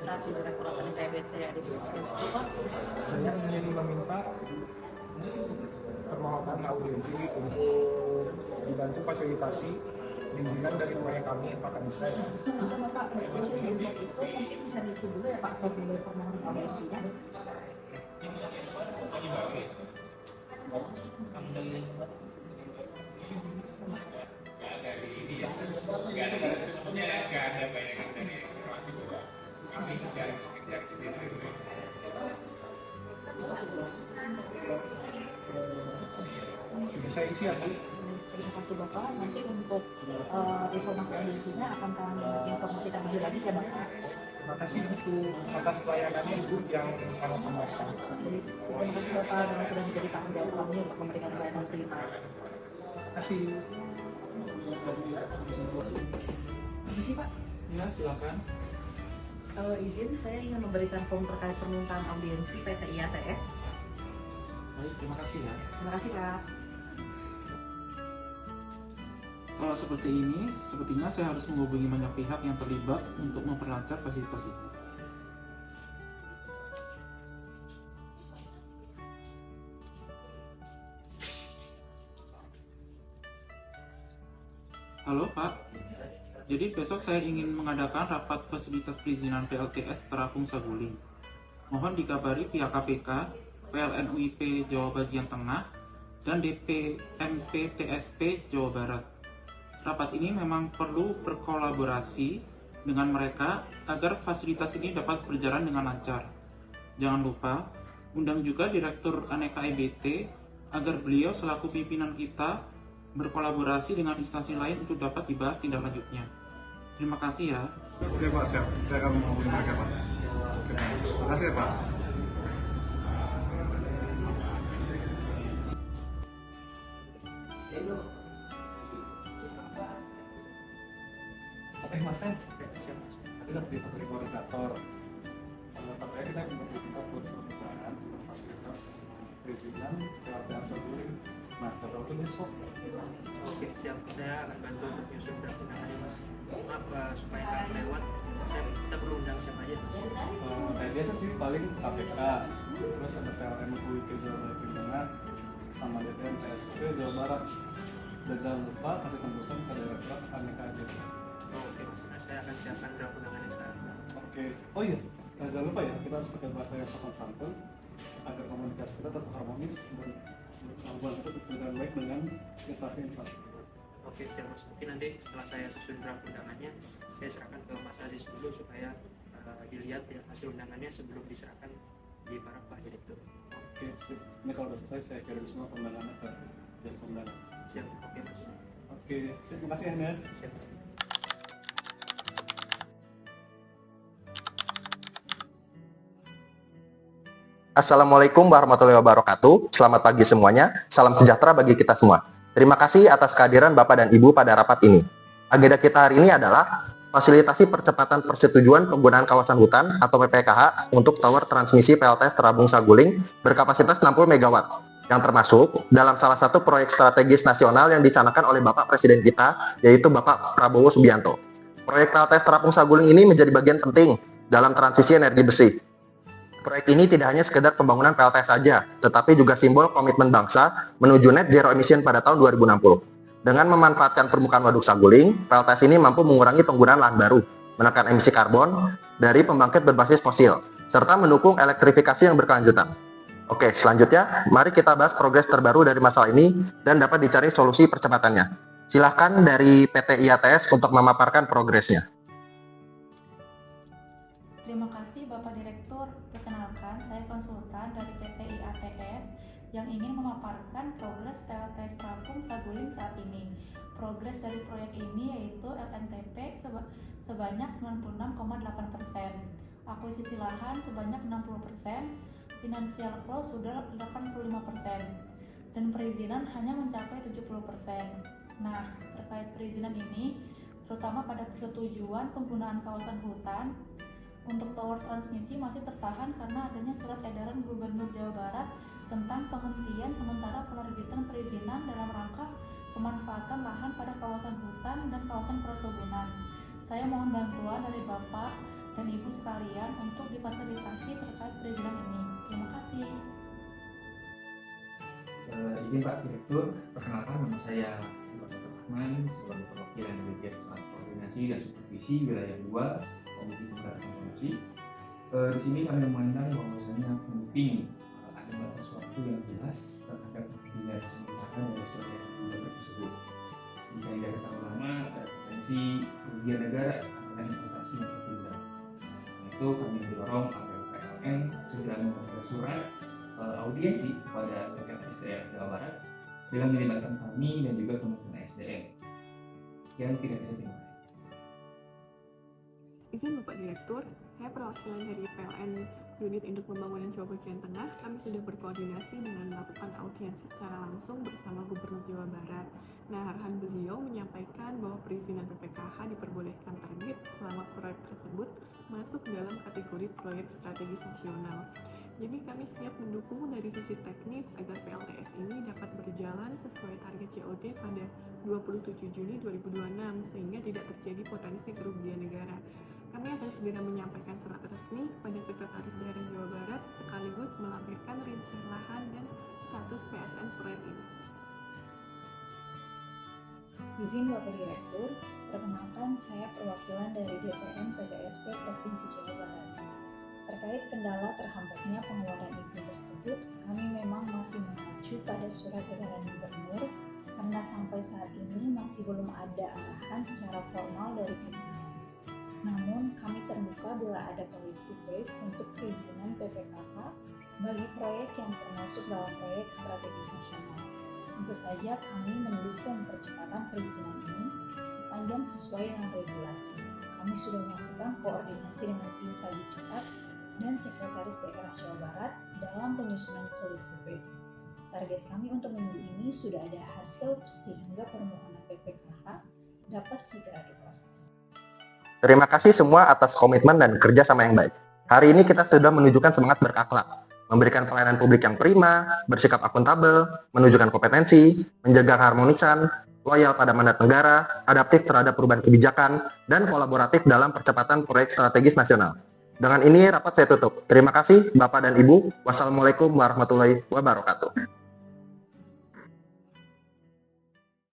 Administrasi Direktorat NKBT Divisi Satu, Pak. Saya ingin meminta permohonan audiensi untuk dibantu fasilitasi perizinan dari proyek kami, Pak bisa ya? Bisa Bapak, untuk itu mungkin bisa diisi dulu ya Pak formulir permohonan audiensinya. Nggak ada bayangan dari informasi bahwa kami sedang sekedar sudah saya isi aku. Terima kasih Bapak. Nanti untuk informasi audiensinya akan kami informasikan lebih lanjut ya Bapak. Terima kasih Ibu atas pelayanannya Ibu yang sangat memuaskan. Terima kasih Bapak karena sudah menjadi tanggung jawab kami untuk memberikan pelayanan prima. Terima kasih. Permisi Pak. Ya, silakan. Kalau izin, saya ingin memberikan form terkait permintaan audiensi PT IATS. Baik, terima kasih ya. Terima kasih Pak. Kalau seperti ini, sepertinya saya harus menghubungi banyak pihak yang terlibat untuk memperlancar fasilitas itu. Halo Pak, jadi besok saya ingin mengadakan rapat fasilitas perizinan PLTS Terapung Saguling. Mohon dikabari pihak KPK, PLN UIP Jawa Bagian Tengah, dan DPMP TSP Jawa Barat. Rapat ini memang perlu berkolaborasi dengan mereka agar fasilitas ini dapat berjalan dengan lancar. Jangan lupa, undang juga Direktur Aneka EBT agar beliau selaku pimpinan kita berkolaborasi dengan instansi lain untuk dapat dibahas tindak lanjutnya. Terima kasih ya. Oke Pak, siap. Saya akan menghubungi mereka Pak. Oke. Terima kasih ya Pak. Mas Sen, tadi kan di koordinator. Katanya kita beraktivitas buat pertukaran fasilitas perizinan PLTS Saguling. Nah, kalau itu besok. Oke, siap. Saya akan bantu untuk nyusun draft undangannya, Mas. Maaf, supaya nggak lewat, kita perlu undang siapa aja, Mas? Kayak biasa sih, paling KPK, terus ada PLN UIP Jawa Bagian Tengah, sama DPM TSP Jawa Barat. Dan jangan lupa kasih tembusan ke Direktorat Aneka EBT. Oke, Mas. Nah, saya akan siapkan draft undangannya sekarang. Oke. Oh iya, jangan lupa ya, kita harus pakai bahasa yang sopan santun agar komunikasi kita tetap harmonis dan hubungan kita tetap berjalan baik dengan instansi-instansi. Oke, siap, Mas. Mungkin nanti setelah saya susun draft undangannya, saya serahkan ke Mas Aziz dulu supaya dilihat ya hasil undangannya sebelum diserahkan di para Pak Direktur. Oke, sip. Ini kalau udah selesai, saya kirim semua undangannya ke jalur undangan. Siap, oke, Mas. Oke, sip. Terima kasih Anda. Siap. Assalamualaikum warahmatullahi wabarakatuh. Selamat pagi semuanya. Salam sejahtera bagi kita semua. Terima kasih atas kehadiran Bapak dan Ibu pada rapat ini. Agenda kita hari ini adalah fasilitasi percepatan persetujuan penggunaan kawasan hutan atau PPKH untuk tower transmisi PLTS Terapung Saguling berkapasitas 60 MW yang termasuk dalam salah satu proyek strategis nasional yang dicanangkan oleh Bapak Presiden kita, yaitu Bapak Prabowo Subianto. Proyek PLTS Terapung Saguling ini menjadi bagian penting dalam transisi energi bersih. Proyek ini tidak hanya sekedar pembangunan PLTS saja, tetapi juga simbol komitmen bangsa menuju net zero emission pada tahun 2060. Dengan memanfaatkan permukaan Waduk Saguling, PLTS ini mampu mengurangi penggunaan lahan baru, menekan emisi karbon dari pembangkit berbasis fosil, serta mendukung elektrifikasi yang berkelanjutan. Oke, selanjutnya, mari kita bahas progres terbaru dari masalah ini dan dapat dicari solusi percepatannya. Silahkan dari PT IATS untuk memaparkan progresnya. Terima kasih Bapak Direktur. Perkenalkan, saya konsultan dari PT IATS yang ingin memaparkan progres PLTS Terapung Saguling saat ini. Progres dari proyek ini yaitu LNTP sebanyak 96,8%, akuisisi lahan sebanyak 60%, financial close sudah 85%, dan perizinan hanya mencapai 70%. Nah, terkait perizinan ini, terutama pada persetujuan penggunaan kawasan hutan, untuk tower transmisi masih tertahan karena adanya surat edaran Gubernur Jawa Barat tentang penghentian sementara penerbitan perizinan dalam rangka pemanfaatan lahan pada kawasan hutan dan kawasan perkebunan. Saya mohon bantuan dari Bapak dan Ibu sekalian untuk difasilitasi terkait perizinan ini. Terima kasih. Izin Pak Direktur, perkenalkan nama saya Iwan Rahman sebagai perwakilan dari Direktorat Koordinasi dan Supervisi Wilayah 2 Komisi Pemberantasan Korupsi. Di sini kami memandang bahwasanya penting ada batas waktu yang jelas terhadap pembinaan sementara dari surat edaran tersebut. Jika tidak terlalu lama, ada potensi kerugian negara karena investasi yang tertunda. Itu kami mendorong agar PLN segera mengeluarkan surat audiensi kepada Sekretaris Daerah Jawa Barat dengan melibatkan kami dan juga Kementerian SDM. Yang tidak bisa, terima kasih. Izin Bapak Direktur, saya perwakilan dari PLN Unit Induk Pembangunan Jawa Bagian Tengah. Kami sudah berkoordinasi dengan melakukan audiensi secara langsung bersama Gubernur Jawa Barat. Nah, arahan beliau menyampaikan bahwa perizinan PPKH diperbolehkan terbit selama proyek tersebut masuk dalam kategori proyek strategis nasional. Jadi kami siap mendukung dari sisi teknis agar PLTS ini dapat berjalan sesuai target COD pada 27 Juni 2026 sehingga tidak terjadi potensi kerugian negara. Kami akan segera menyampaikan surat resmi kepada Sekretaris Daerah Jawa Barat sekaligus melampirkan rincian lahan dan status PSN proyek ini. Izin Bapak Direktur, perkenalkan saya perwakilan dari DPM PPSP Provinsi Jawa Barat. Terkait kendala terhambatnya pengeluaran izin tersebut, kami memang masih mengacu pada surat edaran Gubernur karena sampai saat ini masih belum ada arahan secara formal dari pimpinan. Namun, kami terbuka bila ada policy brief untuk perizinan PPKH bagi proyek yang termasuk dalam proyek strategis nasional. Tentu saja kami mendukung percepatan perizinan ini sepanjang sesuai dengan regulasi. Kami sudah melakukan koordinasi dengan tim kaji cepat dan Sekretaris Daerah Jawa Barat dalam penyusunan policy brief. Target kami untuk minggu ini sudah ada hasil sehingga permohonan PPKH dapat segera diproses. Terima kasih semua atas komitmen dan kerjasama yang baik. Hari ini kita sudah menunjukkan semangat berakhlak, memberikan pelayanan publik yang prima, bersikap akuntabel, menunjukkan kompetensi, menjaga keharmonisan, loyal pada mandat negara, adaptif terhadap perubahan kebijakan, dan kolaboratif dalam percepatan proyek strategis nasional. Dengan ini rapat saya tutup. Terima kasih Bapak dan Ibu. Wassalamualaikum warahmatullahi wabarakatuh.